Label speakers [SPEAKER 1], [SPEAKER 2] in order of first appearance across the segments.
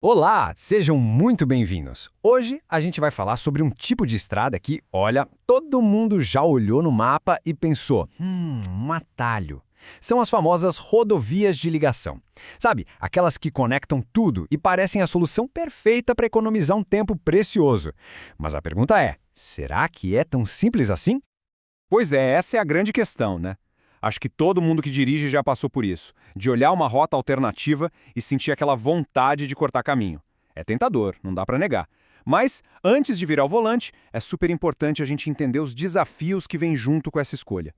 [SPEAKER 1] Olá, sejam muito bem-vindos. Hoje a gente vai falar sobre um tipo de estrada que, olha, todo mundo já olhou no mapa e pensou, um atalho. São as famosas rodovias de ligação. Sabe, aquelas que conectam tudo e parecem a solução perfeita para economizar um tempo precioso. Mas a pergunta é, será que é tão simples assim?
[SPEAKER 2] Pois é, essa é a grande questão, né? Acho que todo mundo que dirige já passou por isso, de olhar uma rota alternativa e sentir aquela vontade de cortar caminho. É tentador, não dá para negar. Mas, antes de virar o volante, é super importante a gente entender os desafios que vêm junto com essa escolha.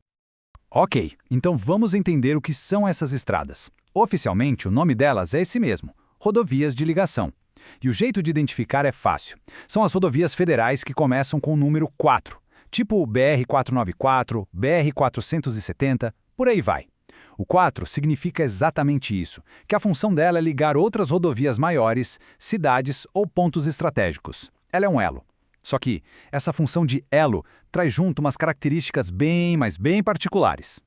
[SPEAKER 3] Ok, então vamos entender o que são essas estradas. Oficialmente, o nome delas é esse mesmo, rodovias de ligação. E o jeito de identificar é fácil. São as rodovias federais que começam com o número 4, tipo BR-494, BR-470, por aí vai. O 4 significa exatamente isso, que a função dela é ligar outras rodovias maiores, cidades ou pontos estratégicos. Ela é um elo. Só que essa função de elo traz junto umas características bem, mas bem particulares.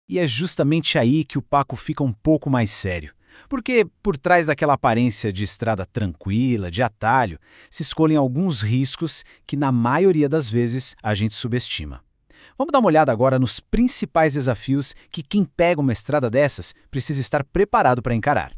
[SPEAKER 4] E é justamente aí que o Paco fica um pouco mais sério. Porque, por trás daquela aparência de estrada tranquila, de atalho, se escolhem alguns riscos que, na maioria das vezes, a gente subestima. Vamos dar uma olhada agora nos principais desafios que quem pega uma estrada dessas precisa estar preparado para encarar.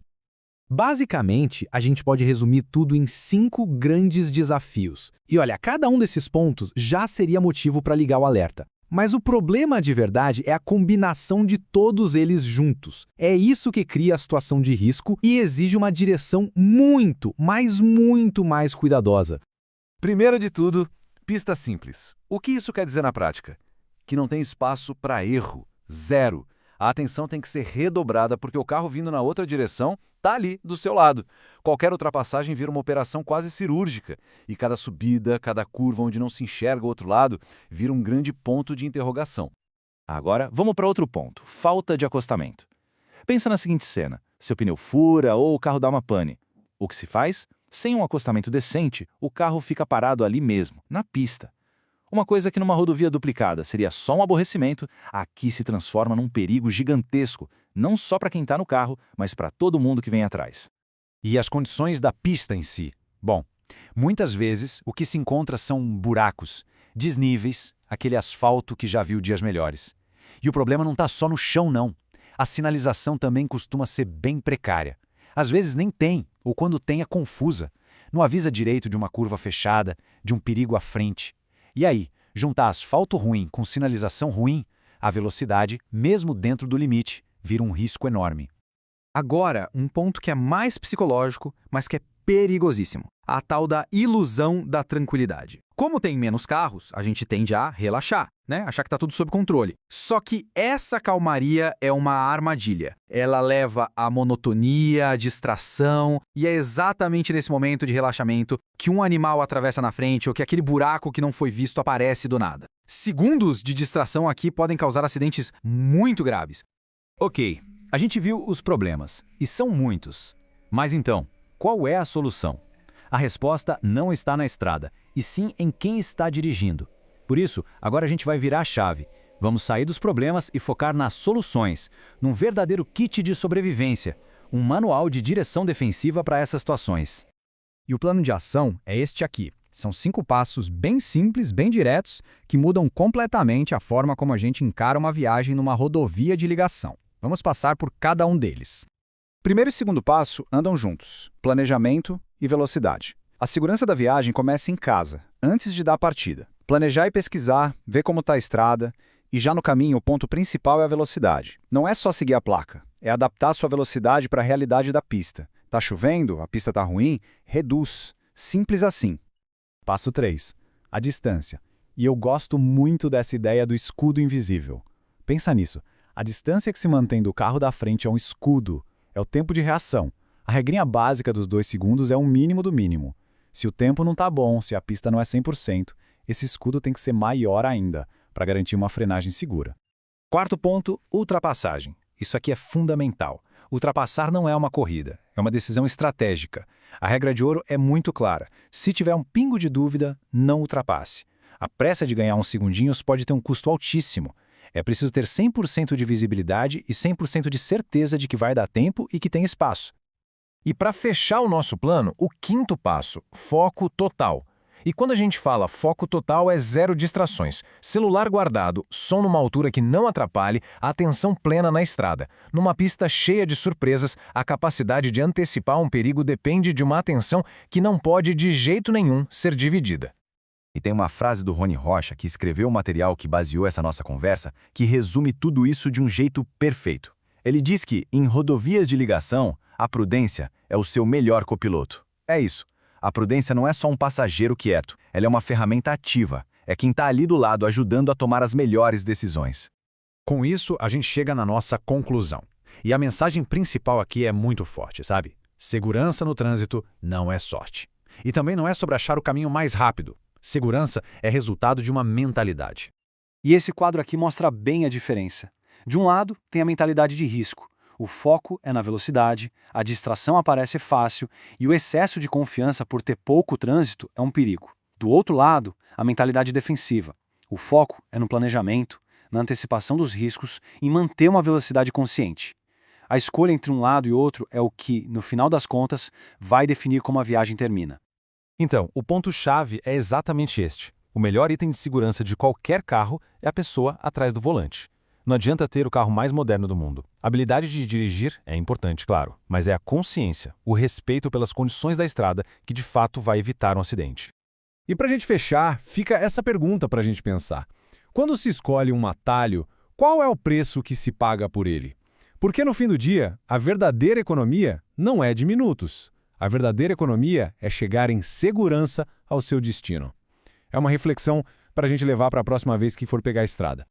[SPEAKER 5] Basicamente, a gente pode resumir tudo em 5 grandes desafios. E olha, cada um desses pontos já seria motivo para ligar o alerta. Mas o problema de verdade é a combinação de todos eles juntos. É isso que cria a situação de risco e exige uma direção muito, mas muito mais cuidadosa.
[SPEAKER 3] Primeiro de tudo, pista simples. O que isso quer dizer na prática? Que não tem espaço para erro. Zero. A atenção tem que ser redobrada porque o carro vindo na outra direção está ali, do seu lado. Qualquer ultrapassagem vira uma operação quase cirúrgica, e cada subida, cada curva onde não se enxerga o outro lado, vira um grande ponto de interrogação. Agora, vamos para outro ponto, falta de acostamento. Pensa na seguinte cena, seu pneu fura ou o carro dá uma pane. O que se faz? Sem um acostamento decente, o carro fica parado ali mesmo, na pista. Uma coisa que numa rodovia duplicada seria só um aborrecimento, aqui se transforma num perigo gigantesco, não só para quem está no carro, mas para todo mundo que vem atrás.
[SPEAKER 4] E as condições da pista em si? Bom, muitas vezes o que se encontra são buracos, desníveis, aquele asfalto que já viu dias melhores. E o problema não está só no chão, não. A sinalização também costuma ser bem precária. Às vezes nem tem, ou quando tem é confusa. Não avisa direito de uma curva fechada, de um perigo à frente. E aí, juntar asfalto ruim com sinalização ruim, a velocidade, mesmo dentro do limite, vira um risco enorme.
[SPEAKER 5] Agora, um ponto que é mais psicológico, mas que é perigosíssimo. A tal da ilusão da tranquilidade. Como tem menos carros, a gente tende a relaxar, né? Achar que está tudo sob controle. Só que essa calmaria é uma armadilha. Ela leva à monotonia, à distração, e é exatamente nesse momento de relaxamento que um animal atravessa na frente ou que aquele buraco que não foi visto aparece do nada. Segundos de distração aqui podem causar acidentes muito graves.
[SPEAKER 3] Ok, a gente viu os problemas, e são muitos. Mas então, qual é a solução? A resposta não está na estrada, e sim em quem está dirigindo. Por isso, agora a gente vai virar a chave. Vamos sair dos problemas e focar nas soluções, num verdadeiro kit de sobrevivência, um manual de direção defensiva para essas situações.
[SPEAKER 1] E o plano de ação é este aqui. São 5 passos bem simples, bem diretos, que mudam completamente a forma como a gente encara uma viagem numa rodovia de ligação. Vamos passar por cada um deles.
[SPEAKER 2] Primeiro e segundo passo andam juntos, planejamento e velocidade. A segurança da viagem começa em casa, antes de dar a partida. Planejar e pesquisar, ver como está a estrada, e já no caminho o ponto principal é a velocidade. Não é só seguir a placa, é adaptar sua velocidade para a realidade da pista. Tá chovendo, a pista tá ruim, reduz. Simples assim.
[SPEAKER 1] Passo 3. A distância. E eu gosto muito dessa ideia do escudo invisível. Pensa nisso. A distância que se mantém do carro da frente é um escudo. É o tempo de reação. A regrinha básica dos 2 segundos é o mínimo do mínimo. Se o tempo não está bom, se a pista não é 100%, esse escudo tem que ser maior ainda, para garantir uma frenagem segura.
[SPEAKER 3] Quarto ponto, ultrapassagem. Isso aqui é fundamental. Ultrapassar não é uma corrida, é uma decisão estratégica. A regra de ouro é muito clara. Se tiver um pingo de dúvida, não ultrapasse. A pressa de ganhar uns segundinhos pode ter um custo altíssimo. É preciso ter 100% de visibilidade e 100% de certeza de que vai dar tempo e que tem espaço.
[SPEAKER 6] E para fechar o nosso plano, o quinto passo, foco total. E quando a gente fala foco total é 0 distrações, celular guardado, som numa altura que não atrapalhe, atenção plena na estrada. Numa pista cheia de surpresas, a capacidade de antecipar um perigo depende de uma atenção que não pode de jeito nenhum ser dividida.
[SPEAKER 3] E tem uma frase do Rony Rocha, que escreveu o material que baseou essa nossa conversa, que resume tudo isso de um jeito perfeito. Ele diz que, em rodovias de ligação, a prudência é o seu melhor copiloto. É isso. A prudência não é só um passageiro quieto, ela é uma ferramenta ativa. É quem está ali do lado ajudando a tomar as melhores decisões.
[SPEAKER 4] Com isso, a gente chega na nossa conclusão. E a mensagem principal aqui é muito forte, sabe? Segurança no trânsito não é sorte. E também não é sobre achar o caminho mais rápido. Segurança é resultado de uma mentalidade.
[SPEAKER 2] E esse quadro aqui mostra bem a diferença. De um lado, tem a mentalidade de risco. O foco é na velocidade, a distração aparece fácil e o excesso de confiança por ter pouco trânsito é um perigo. Do outro lado, a mentalidade defensiva. O foco é no planejamento, na antecipação dos riscos e manter uma velocidade consciente. A escolha entre um lado e outro é o que, no final das contas, vai definir como a viagem termina.
[SPEAKER 7] Então, o ponto-chave é exatamente este. O melhor item de segurança de qualquer carro é a pessoa atrás do volante. Não adianta ter o carro mais moderno do mundo. A habilidade de dirigir é importante, claro, mas é a consciência, o respeito pelas condições da estrada que de fato vai evitar um acidente.
[SPEAKER 1] E para a gente fechar, fica essa pergunta para a gente pensar. Quando se escolhe um atalho, qual é o preço que se paga por ele? Porque no fim do dia, a verdadeira economia não é de minutos. A verdadeira economia é chegar em segurança ao seu destino. É uma reflexão para a gente levar para a próxima vez que for pegar a estrada.